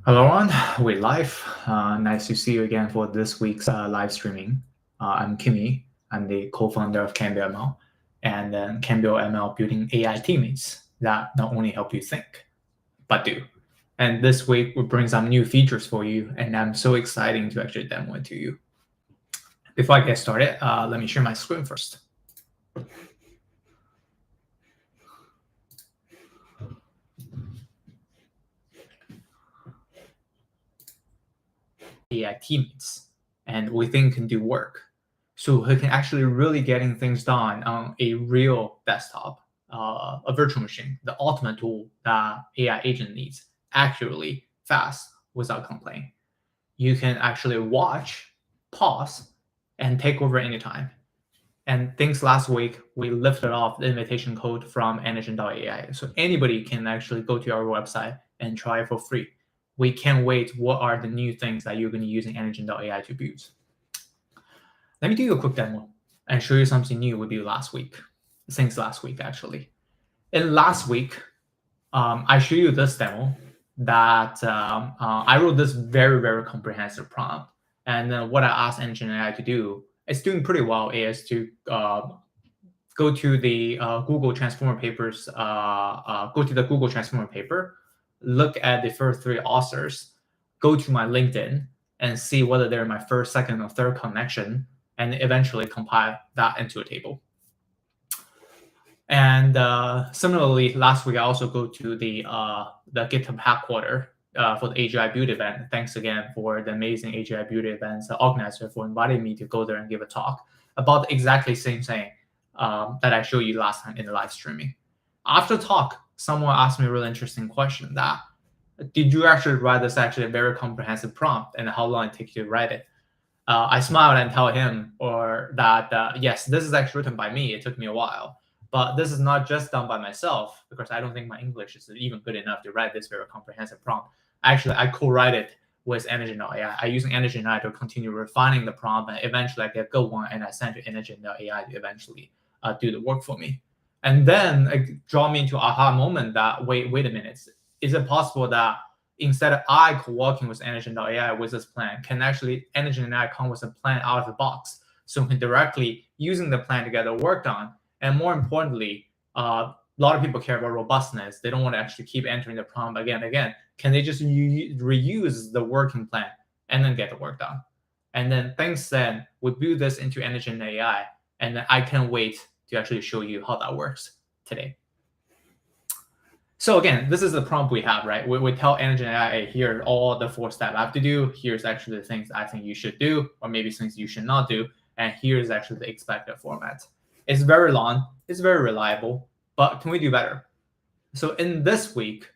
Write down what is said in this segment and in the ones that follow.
Hello, everyone. We're live. Nice to see you again for this week's live streaming. I'm Kimmy. I'm the co-founder of Campbell ML, and then Campbell ML building AI teammates that not only help you think, but do. And this week we bring some new features for you, and I'm so excited to actually demo it to you. Before I get started, let me share my screen first. AI teammates, and we think can do work. So he can actually really getting things done on a real desktop, a virtual machine, the ultimate tool that AI agent needs, accurately, fast, without complaint. You can actually watch, pause, and take over anytime. And things last week, we lifted off the invitation code from Energent.ai AI. So anybody can actually go to our website and try it for free. We can't wait. What are the new things that you're going to use in Energent.ai AI to build? Let me do you a quick demo and show you something new we did last week. Since last week, actually. In last week, I show you this demo that I wrote this very, very comprehensive prompt. And then what I asked Energent.ai AI to do, it's doing pretty well, is to go to the Google Transformer papers, go to the Google Transformer paper, look at the first three authors, go to my LinkedIn, and see whether they're my first, second, or third connection, and eventually compile that into a table. And similarly, last week I also go to the GitHub headquarters for the AGI Build event. Thanks again for the amazing AGI Build events organizer for inviting me to go there and give a talk about exactly the same thing that I showed you last time in the live streaming. After talk, someone asked me a really interesting question: that did you actually write this actually a very comprehensive prompt, and how long it takes you to write it? I smiled and tell him that yes, this is actually written by me. It took me a while. But this is not just done by myself, because I don't think my English is even good enough to write this very comprehensive prompt. Actually, I co-write it with Energent.ai. I'm using Energent.ai to continue refining the prompt, and eventually I get a good one, and I send to Energent.ai to eventually do the work for me. And then it draw me into aha moment that, wait a minute. Is it possible that instead of I co-working with Energent.ai with this plan, can actually Energent.ai come with a plan out of the box, so we can directly using the plan to get the work done? And more importantly, a lot of people care about robustness. They don't want to actually keep entering the prompt again and again. Can they just reuse the working plan and then get the work done? And then thanks then, we build this into Energent.ai, and then I can't wait to actually show you how that works today. So again, this is the prompt we have, right? We tell Energent.ai, here are all the 4 steps I have to do. Here's actually the things I think you should do, or maybe things you should not do. And here's actually the expected format. It's very long, it's very reliable, but can we do better? So in this week,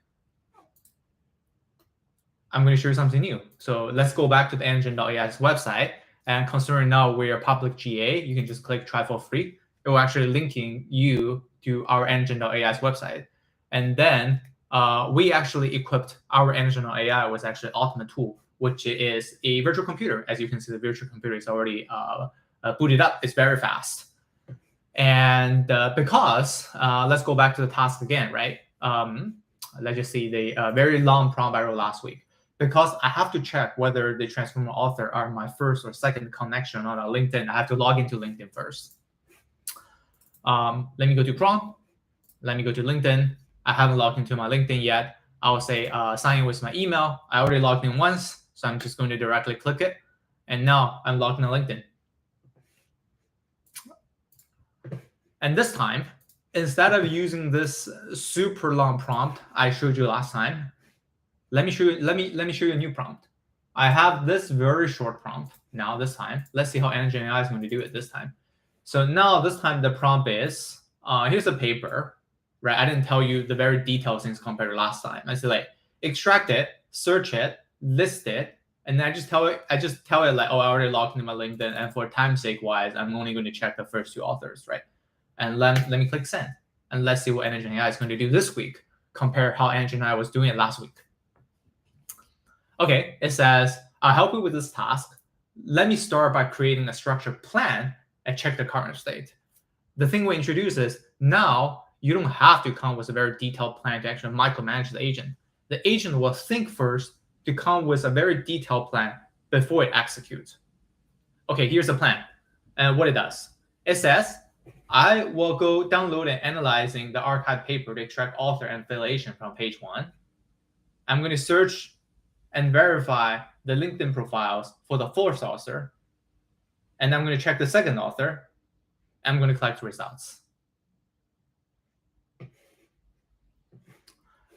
I'm going to show you something new. So let's go back to the Energent.ai's website. And considering now we are public GA, you can just click try for free. It will actually linking you to our Energent.ai's website. And then we actually equipped our Energent.ai with actually ultimate tool, which is a virtual computer. As you can see, the virtual computer is already booted up. It's very fast. And because, let's go back to the task again, right? Let's just see the very long prompt I wrote last week. Because I have to check whether the transformer author are my first or second connection on LinkedIn, I have to log into LinkedIn first. Let me go to prompt. Let me go to LinkedIn. I haven't logged into my LinkedIn yet. I'll say sign in with my email. I already logged in once, so I'm just going to directly click it. And now I'm logged in on LinkedIn. And this time, instead of using this super long prompt I showed you last time, let me show you a new prompt. I have this very short prompt now this time. Let's see how Energent.ai is going to do it this time. So now this time the prompt is, here's a paper, right? I didn't tell you the very detailed things compared to last time. I say like extract it, search it, list it, and then I just tell it like, oh, I already logged into my LinkedIn, and for time's sake wise, I'm only going to check the first 2 authors, right? And let me click send, and let's see what Energent.ai is going to do this week. Compare how Energent.ai was doing it last week. Okay, it says, I'll help you with this task. Let me start by creating a structured plan and check the current state. The thing we introduce is now you don't have to come with a very detailed plan to actually micromanage the agent. The agent will think first to come with a very detailed plan before it executes. Okay, here's the plan. And what it does. It says, I will go download and analyzing the archive paper to extract author and affiliation from page 1. I'm going to search and verify the LinkedIn profiles for the first author. And I'm going to check the second author. I'm going to collect results.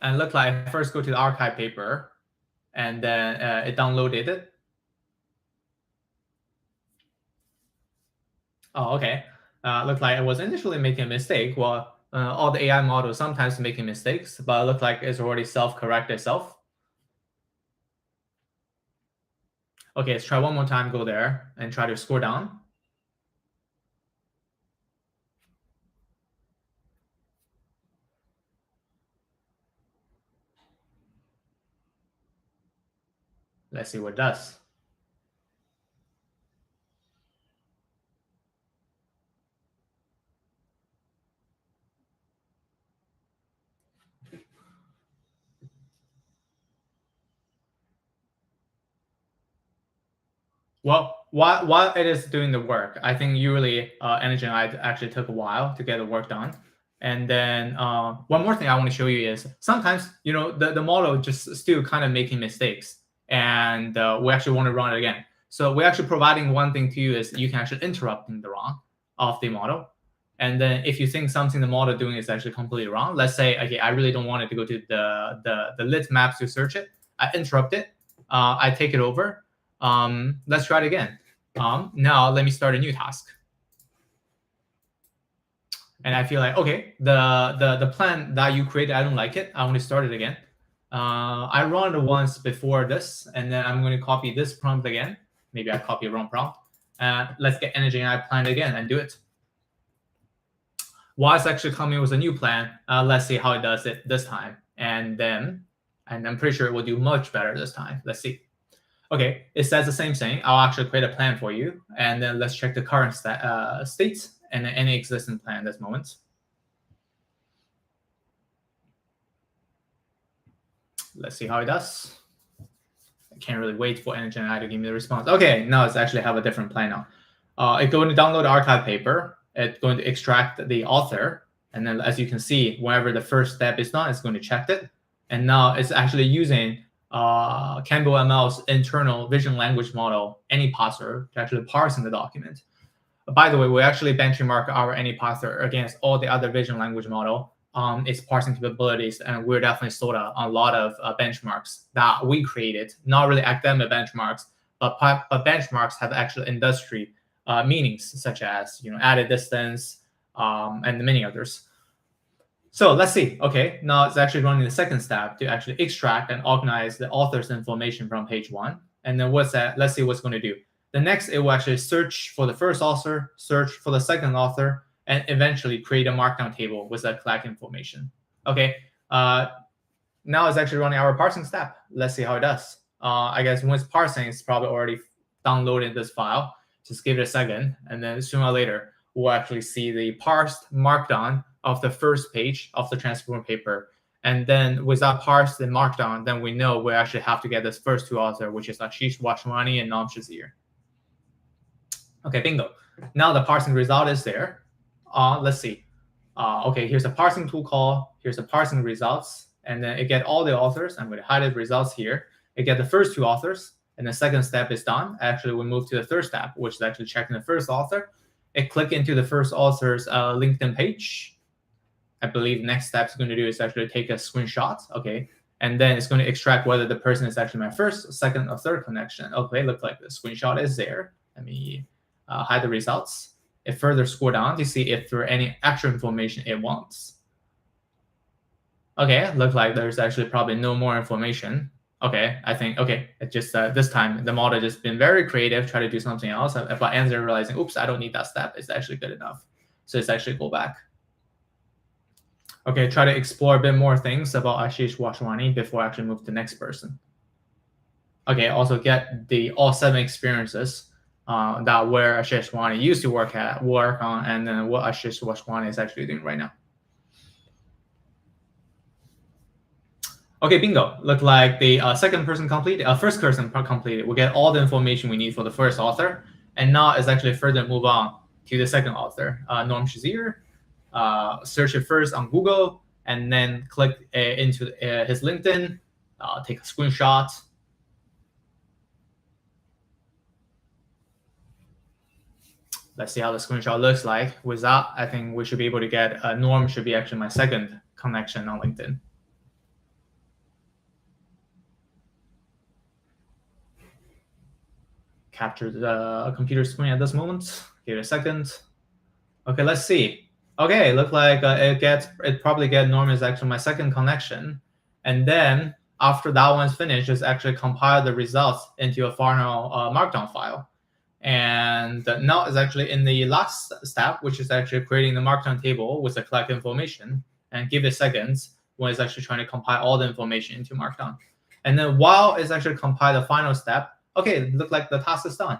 And look like I first go to the archive paper, and then it downloaded it. Oh, okay. Looked like it was initially making a mistake. Well, all the AI models sometimes making mistakes, but it looked like it's already self-corrected itself. Okay, let's try one more time, go there, and try to scroll down. Let's see what it does. Well, while it is doing the work, I think usually Energent.ai actually took a while to get the work done. And then one more thing I want to show you is sometimes, the model just still kind of making mistakes, and we actually want to run it again. So we're actually providing one thing to you is you can actually interrupt the run of the model. And then if you think something the model doing is actually completely wrong, let's say, okay, I really don't want it to go to the lit maps to search it. I interrupt it. I take it over. Let's try it again. Now let me start a new task. And I feel like, okay, the plan that you created, I don't like it. I want to start it again. I run it once before this, and then I'm going to copy this prompt again. Maybe I copy a wrong prompt. Let's get Energent.ai Planner again and do it. While it's actually coming with a new plan, let's see how it does it this time. And I'm pretty sure it will do much better this time. Let's see. Okay, it says the same thing. I'll actually create a plan for you. And then let's check the current state and any existing plan at this moment. Let's see how it does. I can't really wait for Energent.ai to give me the response. Okay, now it's actually have a different plan now. It's going to download the archive paper. It's going to extract the author. And then as you can see, whenever the first step is done, it's going to check it. And now it's actually using Campbell ML's internal vision language model, AnyParser, to actually parsing the document. By the way, we actually benchmark our AnyParser against all the other vision language model, its parsing capabilities, and we're definitely sold out on a lot of benchmarks that we created. Not really academic benchmarks, but benchmarks have actual industry meanings, such as added distance and many others. So let's see. Okay, now it's actually running the second step to actually extract and organize the author's information from page 1. And then what's that? Let's see what's going to do. The next, it will actually search for the first author, search for the second author, and eventually create a markdown table with that collect information. Okay, now it's actually running our parsing step. Let's see how it does. I guess once parsing, it's probably already downloaded this file. Just give it a second, and then sooner or later, we'll actually see the parsed markdown of the first page of the transform paper. And then with that parsed and markdown, then we know we actually have to get this first two author, which is Ashish Washwani and Nam Shazir. Okay, bingo. Now the parsing result is there. Let's see. Okay, here's a parsing tool call. Here's the parsing results. And then it get all the authors. I'm going to highlight results here. It get the first two authors. And the second step is done. Actually, we move to the third step, which is actually checking the first author. It click into the first author's LinkedIn page. I believe the next step is going to do is actually take a screenshot. Okay. And then it's going to extract whether the person is actually my first, second, or third connection. Okay, looks like the screenshot is there. Let me hide the results. It further scroll down to see if there are any extra information it wants. Okay, looks like there's actually probably no more information. Okay, I think, okay, it just this time the model just been very creative, try to do something else. If I ends up realizing, oops, I don't need that step, it's actually good enough. So it's actually go back. Okay, try to explore a bit more things about Ashish Washwani before I actually move to the next person. Okay, also get the all 7 experiences that where Ashish Washwani used to work on, and then what Ashish Washwani is actually doing right now. Okay, bingo. Look like the second person completed, first person completed. We get all the information we need for the first author. And now it's actually further move on to the second author, Norm Shazier. Search it first on Google, and then click into his LinkedIn, take a screenshot. Let's see how the screenshot looks like. With that, I think we should be able to get Norm should be actually my second connection on LinkedIn. Capture the computer screen at this moment. Give it a second. Okay, let's see. Okay, look like it probably get Norm is actually my second connection, and then after that one's finished, just actually compile the results into a final Markdown file. And now it's actually in the last step, which is actually creating the Markdown table with the collect information, and give it seconds when it's actually trying to compile all the information into Markdown. And then while it's actually compile the final step, okay, look like the task is done.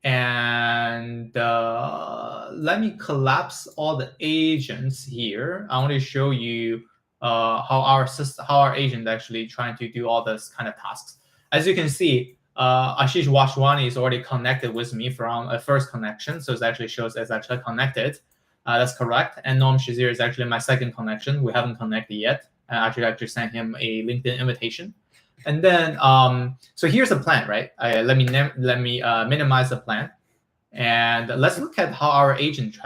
And let me collapse all the agents here. I want to show you how our agent actually trying to do all this kind of tasks. As you can see, Ashish Washwani is already connected with me from a first connection, so it actually shows it's actually connected. That's correct. And Norm Shazier is actually my second connection. We haven't connected yet. I actually sent him a LinkedIn invitation. And then, so here's the plan, right? Let me minimize the plan, and let's look at how our agent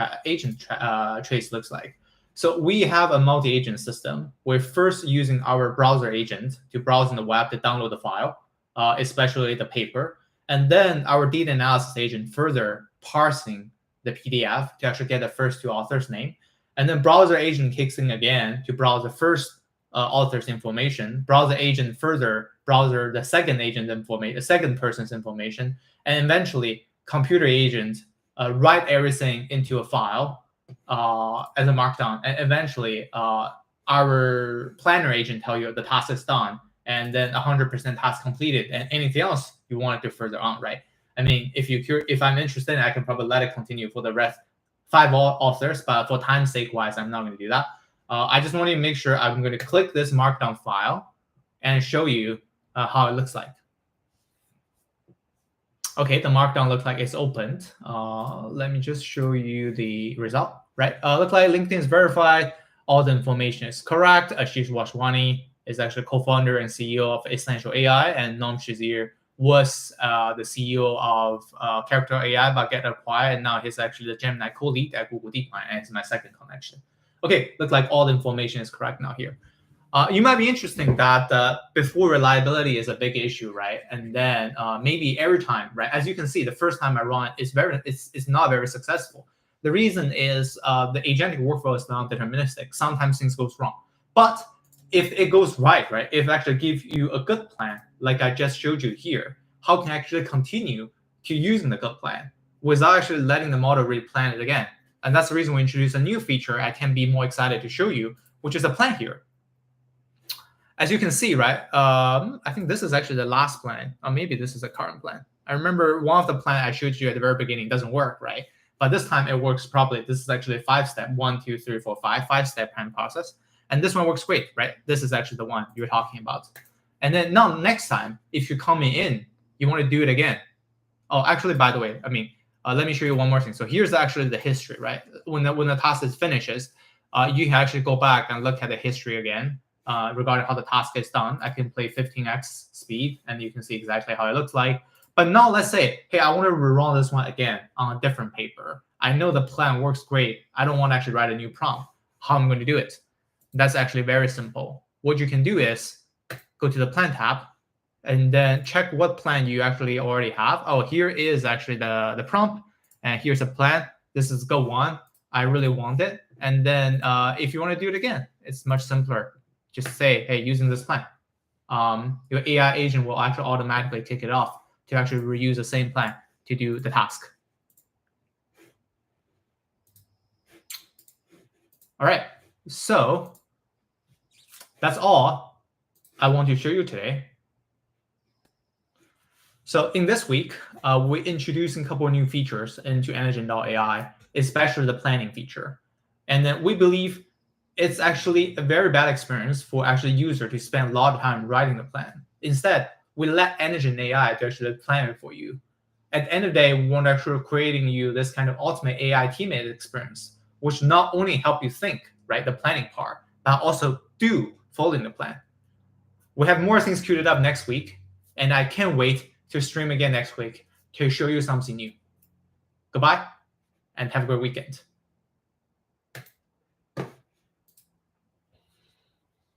trace looks like. So we have a multi-agent system. We're first using our browser agent to browse in the web to download the file, especially the paper, and then our data analysis agent further parsing the PDF to actually get the first two authors' name, and then browser agent kicks in again to browse the first author's information. Browser agent further browser the second agent information, the second person's information, and eventually computer agent write everything into a file as a markdown. And eventually, our planner agent tell you the task is done, and then 100% task completed, and anything else you want to do further on, right? I mean, if I'm interested, I can probably let it continue for the rest 5 authors, but for time's sake wise, I'm not going to do that. I just want to make sure I'm going to click this markdown file and show you how it looks like. Okay, the markdown looks like it's opened. Let me just show you the result, right? Looks like LinkedIn is verified. All the information is correct. Ashish Washwani is actually co-founder and CEO of Essential AI, and Norm Shazier was the CEO of Character AI, but get acquired, and now he's actually the Gemini co-lead at Google DeepMind, and it's my second connection. Okay, looks like all the information is correct now here. You might be interesting that before reliability is a big issue, right? And then maybe every time, right? As you can see, the first time I run, it's not very successful. The reason is the agentic workflow is not deterministic. Sometimes things goes wrong, but if it goes right, if it actually gives you a good plan, like I just showed you here, how can I actually continue to using the good plan without actually letting the model replan it again? And that's the reason we introduced a new feature I can be more excited to show you, which is a plan here. As you can see, right, I think this is actually the last plan, or maybe this is a current plan. I remember one of the plan I showed you at the very beginning doesn't work, right? But this time it works properly. This is actually a 5-step, 1, 2, 3, 4, 5, 5-step plan process. And this one works great, right? This is actually the one you're talking about. And then now next time, if you're coming in, you want to do it again. Oh, actually, by the way, I mean, let me show you one more thing. So here's actually the history, right? When the task is finishes, you can actually go back and look at the history again regarding how the task is done. I can play 15x speed, and you can see exactly how it looks like. But now let's say, hey, I want to rerun this one again on a different paper. I know the plan works great. I don't want to actually write a new prompt. How am I going to do it? That's actually very simple. What you can do is go to the plan tab, and then check what plan you actually already have. Oh, here is actually the prompt, and here's a plan. This is go one. I really want it. And then if you want to do it again, it's much simpler. Just say, hey, using this plan. Your AI agent will actually automatically kick it off to actually reuse the same plan to do the task. All right, so that's all I want to show you today. So in this week, we're introducing a couple of new features into Energent.ai, especially the planning feature. And then we believe it's actually a very bad experience for actually user to spend a lot of time writing the plan. Instead, we let Energent.ai to actually plan it for you. At the end of the day, we want to actually creating you this kind of ultimate AI teammate experience, which not only help you think, right, the planning part, but also do following the plan. We have more things queued up next week, and I can't wait to stream again next week to show you something new. Goodbye, and have a great weekend.